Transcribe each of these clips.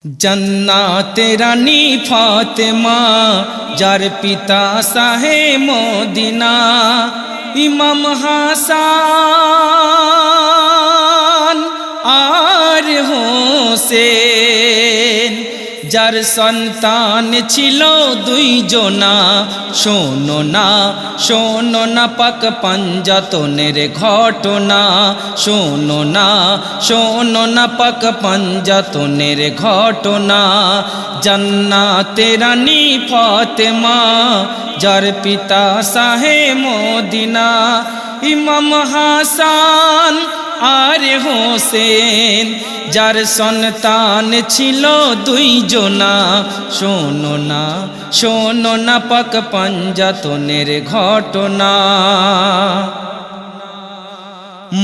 जन्नाते रानी Fatima jar पिता साहे मोदिना इमाम हासान आर হোসেন जार सन्तान छिलो दुई जोना शोनो ना पाक पंजातनेर घटना शोनो ना पाक पंजातनेर घटना जन्नाते रानी फातिमा जार पिता साहे मोदिना इमाम हासान आर হোসেন जार सन्तान छिलो दुई जोना शोनो ना पाक पंजातनेर घटना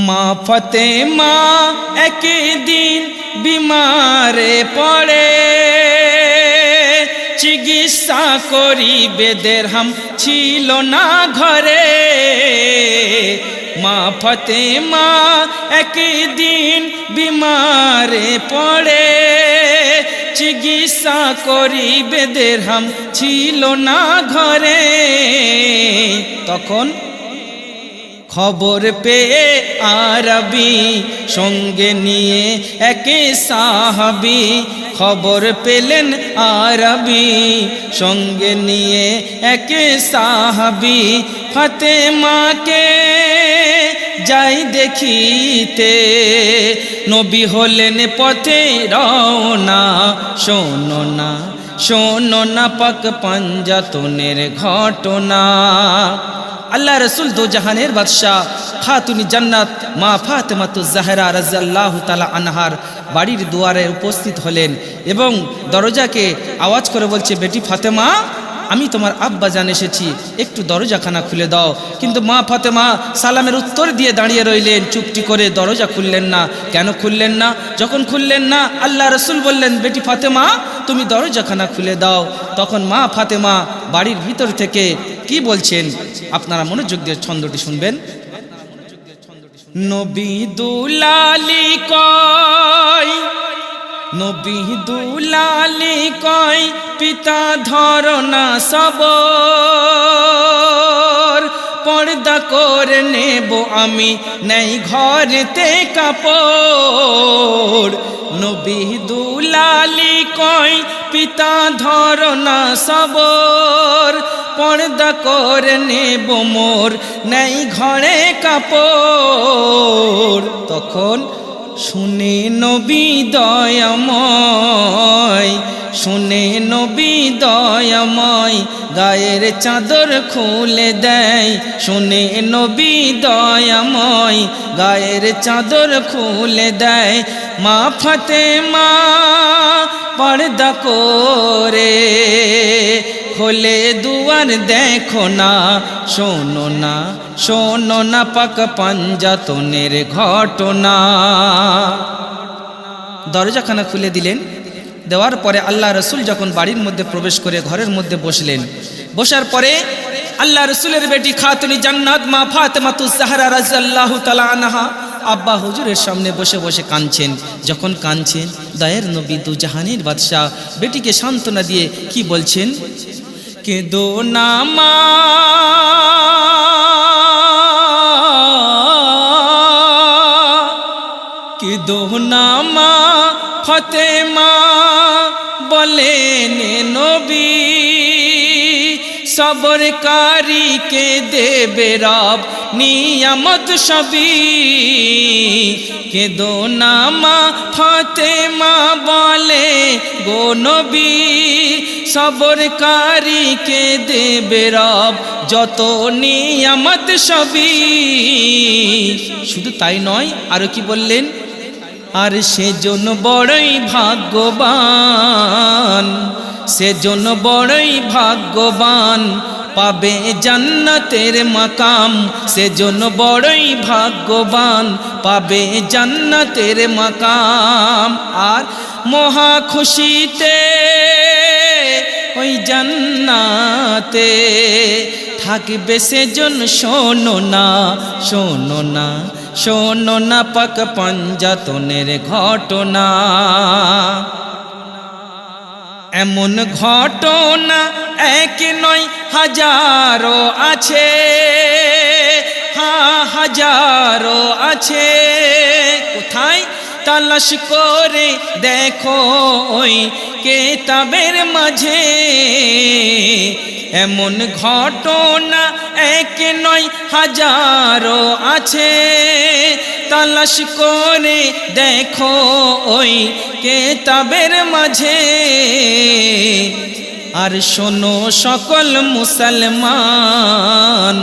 मा फातेमा एक दिन बीमारे पड़े चिकित्सा करिबे दिरहाम छिलो ना घरे मा फातेमा एक दिन बीमारे पड़े चिकित्सा करिबे दिरहाम छिलो ना घरे तखन खबर पेये आरबी संगे निये एक साहाबी खबर पेलेन आरबी संगे निये एक साहाबी फातेमा के जाई देखिते नबी हलेन पथे रওনা शोनो ना पाक पंजातनेर घटना अल्लाह रसूल दो जहानेर बादशाह खातुनी जन्नत मा फातिमातुज ज़हरा रादियाल्लाहु ताआला आनहार बाड़ीर दुआरे उपस्थित हलेन एवं दरजाके आवाज करे बोलছে बेटी फातेमा আমি তোমার আব্বা জান এসেছি একটু দরজাখানা খুলে দাও কিন্তু মা ফাতেমা সালামের উত্তর দিয়ে দাঁড়িয়ে রইলেন চুপটি করে দরজা খুললেন না কেন খুললেন না যখন খুললেন না আল্লাহ রাসূল বললেন বেটি ফাতেমা তুমি দরজাখানা খুলে দাও তখন মা ফাতেমা বাড়ির ভিতর থেকে কি বলছেন আপনারা মনোযোগ দিয়ে ছন্দটি শুনবেন নবী দুলালি কয় नबी दुलाली कय पिता धरना सबर पर्दा करे नेब आमी नहीं घरेते कापड़ नबी दुलाली कय पिता धरना सबर पर्दा करे नेब मोर नहीं घरे कापड़ तखन শুনে নবী দয়াময় শুনে নবী দয়াময় গায়ের চাদর খুলে দেয় শুনে নবী দয়াময় গায়ের চাদর খুলে দেয় মা ফাতেমা পর্দা করে खोले दुआर देखो ना शोनो ना पाक पंजातनेर घटना दरजाखाना खुले दिलेन देवार परे अल्लाह रसूल जखन बाड़ीर मध्य प्रवेश करे घरेर मध्य बसलेन बसार परे अल्लाह रसूलेर बेटी खातुनी जन्नत मा फातिमातुज ज़हरा रादियाल्लाहु ताआला आनहा আব্বা হুজুরের সামনে বসে বসে কাঁদছেন যখন কাঁদছেন দয়ার নবী দু জাহানের বাদশা বেটিকে সান্ত্বনা দিয়ে কি বলছেন কেঁদো না মা কেঁদো না মা ফাতেমা বলেন নবী सबरकारी के देबे रब नियामत सभी के दो नामा फातेमा बोले गो नबी सबरकारी के देबे रब যত নিয়ামত সবই শুধু তাই নয় আর কি বললেন আর সেজন্য বড়ই ভাগ্যবান সেজন্য বড়ই ভাগ্যবান পাবে জান্নাতের মাকাম সেজন্য বড়ই ভাগ্যবান পাবে জান্নাতের মাকাম আর মহা খুশিতে ওই জান্নাতে থাকবে সেজন্য শোনো না পাক পাঞ্জাতনের ঘটনা এমন ঘটনা এক নয় হাজারো আছে, হাজারো আছে। কোথায়? তালাশ করে দেখো ওই কিতাবের মাঝে। এমন ঘটনা এক নয় হাজারো আছে, তালাশ করে দেখো ওই কিতাবের মাঝে। আর শোনো সকল মুসলমান,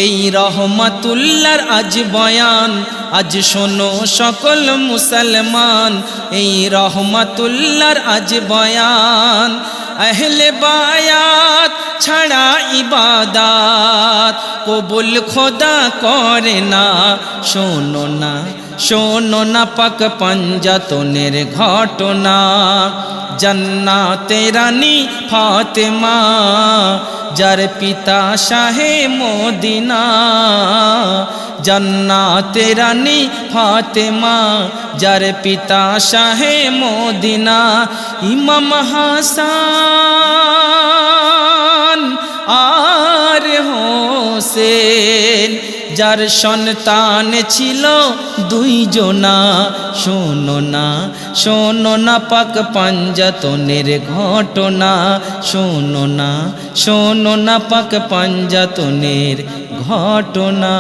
এই রহমাতুল্লাহর আজ বয়ান। আজ শোনো সকল মুসলমান, এই রহমাতুল্লাহর আজ বয়ান। আহলে বায়াত ছাড়া ইবাদাত কবুল খোদা করে না। শোনো না, শোনো না পাক পাঞ্জাতনের ঘটনা। জান্নাতে রানী ফাতেমা, যার পিতা শাহে মদিনা। জান্নাতে রানী ফাতেমা, যার পিতা শাহে মদিনা। ইমাম হাসান আর হোসেন, যার সন্তান ছিল দুইজনা। শোনো না, শোনো না পাক পাঞ্জাতনের ঘটনা। শোনো না, শোনো না পাক পাঞ্জাতনের ঘটনা।